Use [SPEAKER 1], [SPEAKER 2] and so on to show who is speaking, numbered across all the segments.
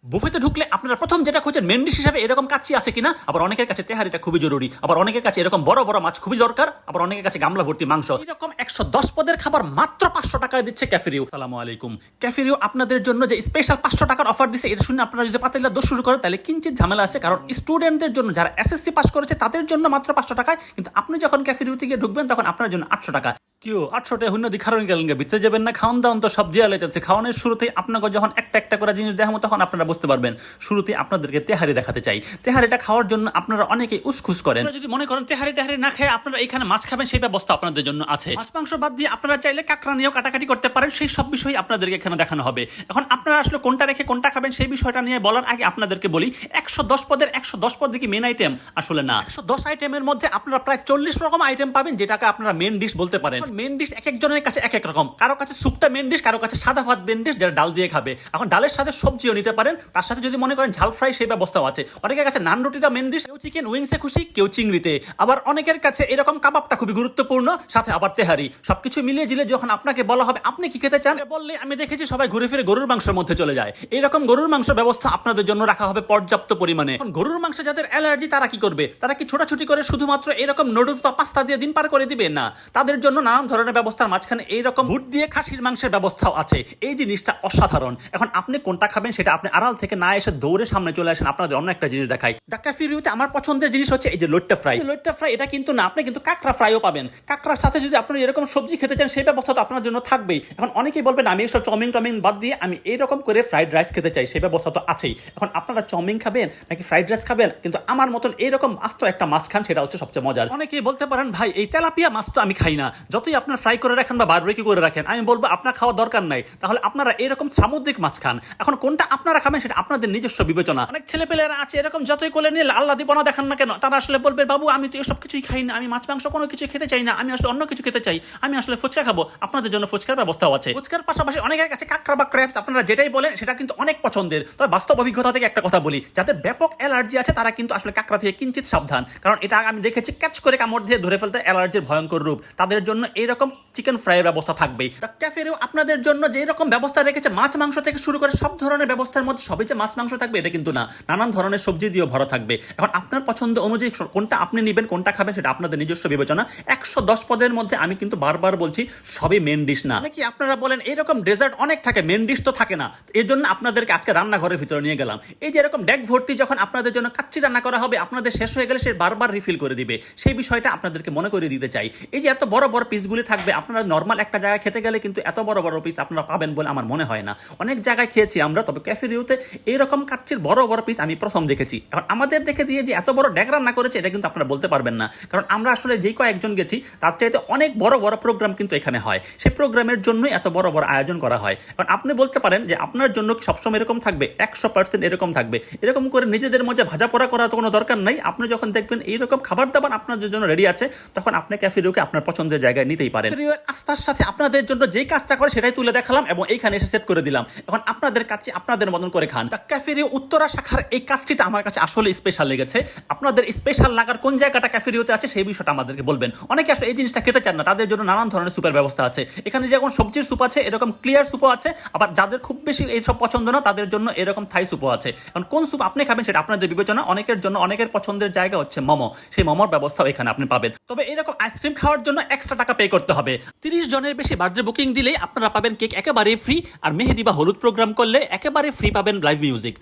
[SPEAKER 1] বুফেতে ঢুকলে আপনারা প্রথম যেটা খোঁজেন মেন ডিশ হিসাবে এরকম কাচ্চি আছে কিনা, আবার অনেকের কাছে তেহারিটা খুবই জরুরি, আবার অনেকের কাছে এরকম বড় বড় মাছ খুবই দরকার, আবার অনেকের কাছে গামলা ভর্তি মাংস। এরকম 110 পদের খাবার মাত্র 500 টাকায় দিচ্ছে ক্যাফেরিও। আসসালামু আলাইকুম। ক্যাফেরিও আপনাদের জন্য যে স্পেশাল 500 টাকার অফার দিচ্ছে, এটা শুনে আপনারা যদি পাতিলা দোষ শুরু করেন তাহলে কিঞ্চিত ঝামেলা আছে, কারণ স্টুডেন্টদের জন্য যারা এসএসসি পাস করেছে তাদের জন্য মাত্র 500 টাকায়, কিন্তু আপনি যখন ক্যাফেরিওতে গিয়ে ঢুকবেন তখন আপনার জন্য 800 টাকা। কেউ 800 টাকা হুন্য দিখারণ গেলেন, ভিতরে যাবেন না, খাওয়ান দাওয়ান তো সব দিয়া লেগেছে। খাওয়ানোর শুরুতেই আপনাকে যখন একটা একটা করে জিনিস দেখাবো তখন আপনারা বুঝতে পারবেন। শুরুতে আপনাদেরকে তেহারি দেখাতে চাই। তেহারিটা খাওয়ার জন্য আপনারা অনেকেই উসখুস করেন। যদি মনে করেন তেহারি টেহারি না খেয়ে আপনারা এখানে মাছ খাবেন, সেই ব্যবস্থা আপনাদের জন্য আছে। মাছ মাংস বাদ দিয়ে আপনারা চাইলে কাঁকড়া নিয়েও কাটাকাটি করতে পারেন, সেই সব বিষয় আপনাদেরকে এখানে দেখানো হবে। এখন আপনারা আসলে কোনটা রেখে কোনটা খাবেন সেই বিষয়টা নিয়ে বলার আগে আপনাদেরকে বলি, 110 পদের 110 পদ কি মেন আইটেম? আসলে না। 110 আইটেমের মধ্যে আপনারা প্রায় 40 রকম আইটেম পাবেন, যেটাকে আপনারা মেন ডিশ বলতে পারেন। মেন ডিশ এক একজনের কাছে এক এক রকম। কারো কাছে স্যুপটা মেন ডিশ, কারো কাছে সাদা ভাত মেন ডিশ, যারা ডাল দিয়ে খাবে। এখন ডালের সাথে সবজিও নিতে পারেন, তার সাথে যদি মনে করেন ঝাল ফ্রাই সেই ব্যবস্থাও আছে। অনেকের কাছে নান রুটিটা মেন ডিশ, কেউ চিকেন উইংসে খুশি, কেউ চিংড়িতে, আবার অনেকের কাছে এরকম কাবাবটা খুবই গুরুত্বপূর্ণ, সাথে আবার তেহারি। সবকিছু মিলিয়ে জিলে যখন আপনাকে বলা হবে আপনি কি খেতে চান, বললে আমি দেখেছি সবাই ঘুরে ফিরে গরুর মাংসের মধ্যে চলে যায়। এইরকম গরুর মাংস ব্যবস্থা আপনাদের জন্য রাখা হবে পর্যাপ্ত পরিমাণে। এখন গরুর মাংস যাদের অ্যালার্জি তারা কি করবে? তারা কি ছোটাছুটি করে শুধুমাত্র এরকম নুডলস বা পাস্তা দিয়ে দিন পার করে দিবে? না, তাদের জন্য নানান ধরনের ব্যবস্থার মাঝখানে এইরকম বুট দিয়ে খাসির মাংসের ব্যবস্থাও আছে। এই জিনিসটা অসাধারণ। এখন আপনি কোনটা খাবেন সেটা আপনি আড়াল থেকে না এসে দৌড়ে সামনে চলে আসেন। আপনাদের অন্য একটা জিনিস দেখাই। দ্য ক্যাফেরিওতে আমার পছন্দের জিনিস হচ্ছে এই যে লইট্টা ফ্রাই। লইট্টা ফ্রাই এটা কিন্তু না, আপনি কিন্তু কাঁকড়া ফ্রাইও পাবেন। কাঁকড়ার সাথে যদি আপনি এরকম সবজি খেতে চান সেই ব্যবস্থা তো আপনার জন্য থাকবেই। এখন অনেকেই বলবেন আমি এইসব চাউমিন টাউমিন বাদ দিয়ে আমি এইরকম করে ফ্রাইড রাইস খেতে চাই, সেই ব্যবস্থা তো আছেই। এখন আপনারা চাউমিন খাবেন নাকি ফ্রাইড রাইস খাবেন, কিন্তু আমার মতন এইরকম আস্ত একটা মাছ খান, সেটা হচ্ছে সবচেয়ে মজার। অনেকেই বলতে পারেন ভাই এই তেলাপিয়া মাছ তো আমি খাই না, যতই আপনার ফ্রাই করে রাখেন বা বারবিকিউ করে রাখেন, আমি বলবো আপনার খাওয়া দরকার নাই। তাহলে আপনারা এরকম সামুদ্রিক মাছ খান। এখন কোনটা আপনারা খাবেন সেটা আপনাদের নিজস্ব বিবেচনা। অনেক ছেলেপেলেরা আছে এরকম যতই কোলে নিয়ে আল্লাহ দিবনা দেখান না কেন, তারা আসলে বলবে বাবু আমি তো এসব কিছুই খাই না, আমি মাছ মাংস কোনো কিছু খেতে চাই না, আমি আসলে অন্য কিছু খেতে চাই, আমি আসলে ফুচকা খাবো। আপনাদের জন্য ফুচকার ব্যবস্থাও আছে। ফুচকার পাশাপাশি অনেকের কাছে কাঁকড়া বা ক্র্যাবস আপনারা যেটাই বলেন সেটা কিন্তু অনেক পছন্দের। তবে বাস্তব অভিজ্ঞতা থেকে একটা কথা বলি, যাদের ব্যাপক অ্যালার্জি আছে তারা কিন্তু আসলে কাঁকড়া থেকে কিঞ্চিত সাবধান, কারণ এটা আমি দেখেছি ক্যাচ করে কামড় দিয়ে ধরে ফেলতে অ্যালার্জির ভয়ঙ্কর রূপ। তাদের জন্য এইরকম চিকেন ফ্রাইয়ের ব্যবস্থা থাকবেই। ক্যাফেরিও আপনাদের জন্য যে রকম ব্যবস্থা রেখেছে, মাছ মাংস থেকে শুরু করে সব ধরনের ব্যবস্থার মধ্যে সবই যে মাছ মাংস থাকবে এটা কিন্তু না, নানান ধরনের সবজি দিয়েও ভরা থাকবে। এখন আপনার পছন্দ অনুযায়ী কোনটা আপনি নেবেন কোনটা খাবেন সেটা আপনাদের নিজস্ব বিবেচনা। 110 পদের মধ্যে আমি কিন্তু বারবার বলছি সবই মেন ডিশ না। নাকি আপনারা বলেন এরকম ডেজার্ট অনেক থাকে, মেন ডিশ তো থাকে না। এর জন্য আপনাদেরকে আজকে রান্নাঘরের ভিতরে নিয়ে গেলাম। এই যে এরকম ডেক ভর্তি যখন আপনাদের জন্য কাচ্চি রান্না করা হবে, আপনাদের শেষ হয়ে গেলে সে বারবার রিফিল করে দিবে, সেই বিষয়টা আপনাদেরকে মনে করে দিতে চাই। এই যে এত বড় বড় পিসগুলি থাকবে, আপনারা নর্মাল একটা জায়গায় খেতে গেলে কিন্তু এত বড় বড় পিস আপনারা পাবেন বলে আমার মনে হয় না। অনেক জায়গায় খেয়েছি আমরা, তবে ক্যাফেরিওতে এইরকম কাচ্চির বড় বড় পিস আমি প্রথম দেখেছি। এখন আমাদের দেখে দিয়ে যে এত বড় ডেক রান্না করেছে এটা কিন্তু আপনারা বলতে পারবেন না, কারণ আমরা আসলে যেই কয়েকজন গেছি তার চাইতে অনেক বড় বড় প্রোগ্রাম কিন্তু এখানে হয়। সেই প্রোগ্রামের জন্যই এত বড় বড় আয়োজন করা হয়। এখন আপনি বলতে পারেন যে আপনার জন্য সবসময় এরকম থাকবে, 100% এরকম থাকবে। এরকম করে নিজেদের মধ্যে ভাজা পোড়া করার কোনো দরকার নাই। আপনি যখন দেখবেন এইরকম খাবার দাবার আপনাদের জন্য রেডি আছে, তখন আপনি ক্যাফেরিওকে আপনার পছন্দের জায়গায় নিতেই পারেন। আস্থার সাথে আপনাদের জন্য যেই কাজটা করে সেটাই তুলে দেখালাম এবং এইখানে এসে সেট করে দিলাম। এখন আপনাদের কাছে আপনাদের মতন করে খান। ক্যাফেরিও উত্তরা শাখার এই কাজটিটা আমার কাছে আসলে স্পেশাল লেগেছে। আপনাদের স্পেশাল লাগার কোন জায়গাটা ক্যাফেরিওতে আছে সেই বিষয়টা আমাদেরকে বলবেন। অনেকে আসলে এই জিনিসটা খেতে চান না, তাদের জন্য নানান ধরনের সুপের ব্যবস্থা আছে। এখানে যেমন সবজির স্যুপ আছে, এরকম ক্লিয়ার স্যুপও আছে, আবার যাদের খুব বেশি এইসব পছন্দ না তাদের জন্য এরকম থাই স্যুপও আছে। এখন কোন স্যুপ আপনি খাবেন সেটা আপনাদের বিবেচনা। অনেকের জন্য অনেকের পছন্দের জায়গা হচ্ছে মোমো, সেই মোমোর ব্যবস্থাও এখানে আপনি পাবেন। তবে এরকম আইসক্রিম খাওয়ার জন্য এক্সট্রা টাকা পে করতে হবে। 30 জনের বেশি বার্থডে বুকিং দিলেই আপনারা পাবেন কেক একেবারে ফ্রি, আর মেহেদি বা হলুদ প্রোগ্রাম করলে একেবারে ফ্রি পাবেন লাইভ মিউজিক।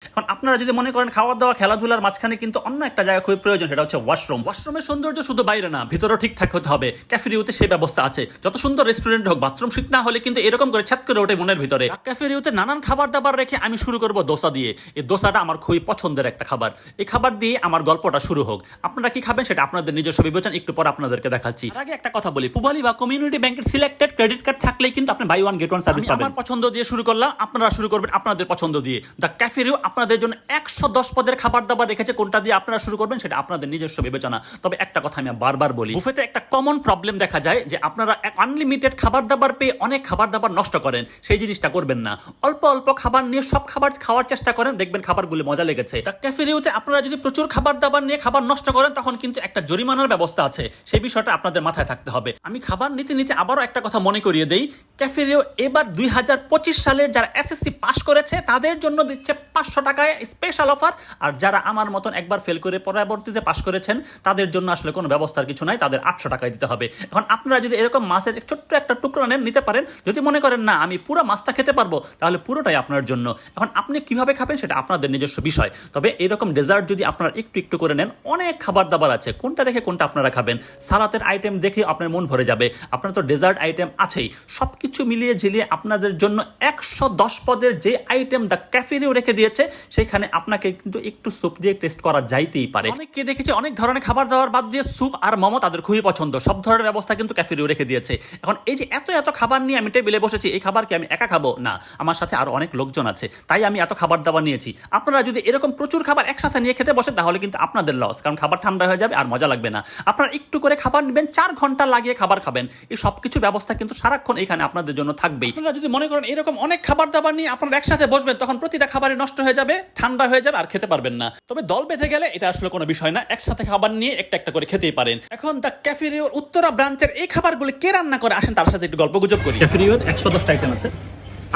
[SPEAKER 1] এখন আপনারা যদি মনে করেন খাওয়া দাওয়া খেলাধুলার মাঝখানে কিন্তু অন্য একটা জায়গা খুবই প্রয়োজন, সেটা হচ্ছে ওয়াশরুম। ওয়াশরুমের সৌন্দর্য শুধু বাইরে না, ভিতরেও ঠিকঠাক হতে হবে। ক্যাফেরিওতে সেই ব্যবস্থা আছে। যত সুন্দর রেস্টুরেন্ট হোক, বাথরুম ঠিক না হলে কিন্তু এরকম করে ছাদ করে ওঠে মনের ভিতরে। ক্যাফেরিওতে নানান খাবার দাবার রেখে আমি শুরু করবো দোসা দিয়ে। এই দোসাটা আমার খুবই পছন্দের একটা খাবার। এই খাবার দিয়ে আমার গল্পটা শুরু হোক। আপনারা কি খাবেন সেটা আপনাদের নিজস্ব বিবেচনা, একটু পর আপনাদেরকে দেখাচ্ছি। তার আগে একটা কথা বলি, পুবালি বা কমিউনিটি ব্যাংকের সিলেক্টেড ক্রেডিট কার্ড থাকলেই কিন্তু আপনি buy one get one service পাবেন। আমার পছন্দ দিয়ে শুরু করলাম, আপনারা শুরু করবেন আপনাদের পছন্দ দিয়ে। দ্য ক্যাফেরিও আপনাদের জন্য 110 পদের খাবার দাবার রেখেছে। কোনটা দিয়ে আপনারা শুরু করবেন সেটা আপনাদের নিজস্ব বিবেচনা। তবে একটা কথা আমি বারবার বলি, বুফেতে একটা কমন প্রবলেম দেখা যায় যে আপনারা আনলিমিটেড খাবার দাবার পেয়ে অনেক খাবার দাবার নষ্ট করেন। সেই জিনিসটা করবেন না। অল্প অল্প খাবার নিয়ে সব খাবার খাওয়ার চেষ্টা করেন, দেখবেন খাবারগুলো মজা লেগেছে। ক্যাফে রিউতে আপনারা যদি প্রচুর খাবার দাবার নিয়ে খাবার নষ্ট করেন তখন কিন্তু একটা জরিমানার ব্যবস্থা আছে, সেই বিষয়টা আপনাদের মাথায় থাকতে হবে। আমি খাবার নিতে নিতে আবারও একটা কথা মনে করিয়ে দেই, ক্যাফে রিউ এবার 2025 সালের যারা এসএসসি পাস করেছে তাদের জন্য দিচ্ছে 500 টাকায় স্পেশাল অফার। আর যারা আমার মতন একবার ফেল করে পরবর্তীতে পাস করেছেন তাদের জন্য আসলে কোনো ব্যবস্থার কিছু নাই, তাদের 800 টাকায় দিতে হবে। এখন আপনারা যদি এরকম মাছের ছোট্ট একটা টুকরো নেন নিতে পারেন। যদি মনে করেন না আমি পুরো মাছটা খেতে পারবো তাহলে পুরোটাই আপনার জন্য। এখন আপনি কিভাবে খাবেন সেটা আপনাদের নিজস্ব বিষয়। তবে এরকম ডেজার্ট যদি আপনারা একটু একটু করে নেন, অনেক খাবার দাবার আছে, কোনটা রেখে কোনটা আপনারা খাবেন। সালাতের আইটেম দেখে আপনার মন ভরে যাবে। আপনার তো ডেজার্ট আইটেম আছেই, সবকিছু মিলিয়ে ঝিলিয়ে আপনাদের জন্য 110 পদের যে আইটেম দ্য ক্যাফে রিউ রেখে দিয়েছে সেখানে আপনাকে কিন্তু একটু স্যুপ দিয়ে টেস্ট করা যাইতেই পারে। অনেককে দেখেছি অনেক ধরনের খাবার দাবার বাদ দিয়ে স্যুপ আর মোমো তাদের খুবই পছন্দ। সব ধরনের ব্যবস্থা কিন্তু ক্যাফে রিউ রেখে দিয়েছে। এখন এই যে এত এত খাবার নিয়ে আমি টেবিলে বসেছি, এই খাবার কি আমি একা খাবো? না, আমার সাথে আরো অনেক লোকজন আছে, তাই আমি এত খাবার দাবার নিয়েছি। আপনারা যদি এরকম প্রচুর খাবার একসাথে নিয়ে খেতে বসে তাহলে কিন্তু আপনাদের লস, কারণ খাবার ঠান্ডা হয়ে যাবে আর মজা লাগবে না। আপনারা একটু করে খাবার নেবেন, 4 ঘন্টা লাগিয়ে খাবার খাবেন। এই সবকিছু ব্যবস্থা কিন্তু সারাক্ষণ এখানে আপনাদের জন্য থাকবেই। আপনারা যদি মনে করেন এরকম অনেক খাবার দাবার নিয়ে আপনারা একসাথে বসবেন তখন প্রতিটা খাবারই নষ্ট হয়ে যাবে, ঠান্ডা হয়ে যাবে আর খেতে পারবেন না। তবে দল বেঁধে গেলে এটা আসলে কোনো বিষয় না, একসাথে খাবার নিয়ে একটা একটা করে খেতেই পারেন। এখন দ্য ক্যাফে রিউর উত্তরা ব্রাঞ্চের এই খাবারগুলো কে রান্না করে আসেন তার সাথে একটু গল্প গুজব করি। ক্যাফে রিউর 110 আইটেম আছে,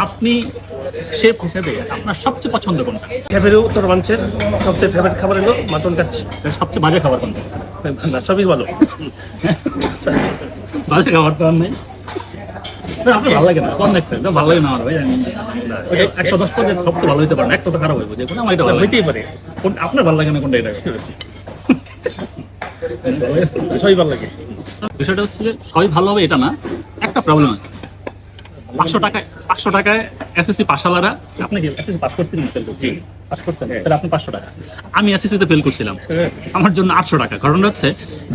[SPEAKER 1] আপনি শেফ হিসেবে আপনার সবচেয়ে পছন্দ কোনটা?
[SPEAKER 2] ক্যাফে রিউ উত্তর ব্রাঞ্চের সবচেয়ে ফেভারিট খাবার হলো মাটন কাচ্চি।
[SPEAKER 1] সবচেয়ে বাজে খাবার কোনটা?
[SPEAKER 2] না, সবই ভালো।
[SPEAKER 1] বাজে খাবার তো আর নেই। আপনার ভালো লাগে না? কোন দেখতে ভালো লাগে না আমার ভাই। আমি 110 পদের সব তো ভালো হইতে পারে না, একটা তো খারাপ হইব, যে কোনো আমার এটা ভালো
[SPEAKER 2] হইতেই পারে।
[SPEAKER 1] আপনার ভালো লাগে না কোনটা? এটা
[SPEAKER 2] সবই ভালো লাগে।
[SPEAKER 1] বিষয়টা হচ্ছে যে সবই ভালো হবে এটা না, একটা প্রবলেম আছে। 500 টাকায় এসএসসি পাশালারা, আপনি কি এসএসসি পাস করছিলেন? পাস করতেন, তাহলে আপনি 500 টাকা। আমি এসএসসিতে ফেল করছিলাম, আমার জন্য 800 টাকা। কারণ হচ্ছে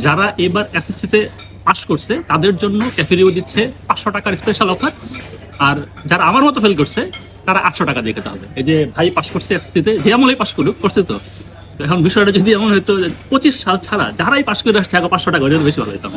[SPEAKER 1] যারা এবার এসএসসিতে পাস করছে তাদের জন্য ক্যাফে রিউ দিচ্ছে 500 টাকার স্পেশাল অফার, আর যারা আমার মতো ফেল করছে তারা 800 টাকা দিয়ে খেতে হবে। এই যে ভাই পাস করছে এসএসসিতে, যে আমলেই পাস করুক, করছে তো। এখন বিষয়টা যদি এমন হইতো 25 সাল ছাড়া যারাই পাস করে আসছে 500 টাকা হয়ে বেশি ভালো হইতো।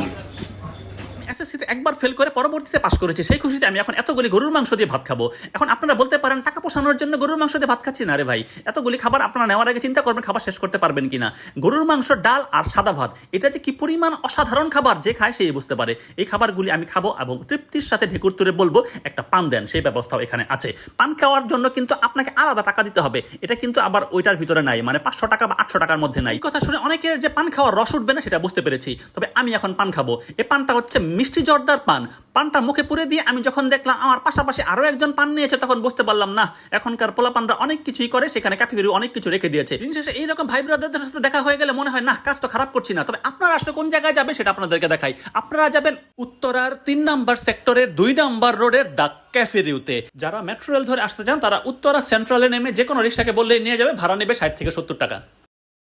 [SPEAKER 1] এসএসসিতে একবার ফেল করে পরবর্তীতে পাস করেছি, সেই খুশিতে আমি এখন এতগুলি গরুর মাংস দিয়ে ভাত খাবো। এখন আপনারা বলতে পারেন টাকা পোষানোর জন্য গরুর মাংস দিয়ে ভাত খাচ্ছি না। রে ভাই, এতগুলি খাবার আপনারা নেওয়ার আগে চিন্তা করবেন খাবার শেষ করতে পারবেন কিনা। গরুর মাংস, ডাল আর সাদা ভাত, এটা যে কি পরিমাণ অসাধারণ খাবার, যে খায় সেই বুঝতে পারে। এই খাবারগুলি আমি খাবো এবং তৃপ্তির সাথে ঢেকুর তুলে বলবো একটা পান দেন, সেই ব্যবস্থাও এখানে আছে। পান খাওয়ার জন্য কিন্তু আপনাকে আলাদা টাকা দিতে হবে, এটা কিন্তু আবার ওইটার ভিতরে নাই, মানে 500 টাকা বা 800 টাকার মধ্যে নাই। এই কথা শুনে অনেকের যে পান খাওয়ার রস উঠবে না সেটা বুঝতে পেরেছি। তবে আমি এখন পান খাবো। এই পানটা হচ্ছে মিষ্টি জর্দার পান। পানটা মুখে পুরে দিয়ে আমি যখন দেখলাম আমার পাশাপাশি আরো একজন পান নিয়েছে তখন বুঝতে পারলাম না, এখনকার পোলাপানরা অনেক কিছুই করে, সেখানে ক্যাফে রিউ অনেক কিছু রেখে দিয়েছে। দিন শেষে এইরকম ভাই ব্রাদারদের সাথে দেখা হয়ে গেলে মনে হয় না কাজ তো খারাপ করছি না। তবে আপনারা আসলে কোন জায়গায় যাবেন সেটা আপনাদেরকে দেখাই। আপনারা যাবেন উত্তরার 3 নম্বর সেক্টরের 2 নম্বর রোডের দ্য ক্যাফে রিউতে। যারা মেট্রো রেল ধরে আসতে চান তারা উত্তরা সেন্ট্রালে নেমে যে কোনো রিক্সাকে বললেই নিয়ে যাবে, ভাড়া নেবে 60 থেকে 70 টাকা।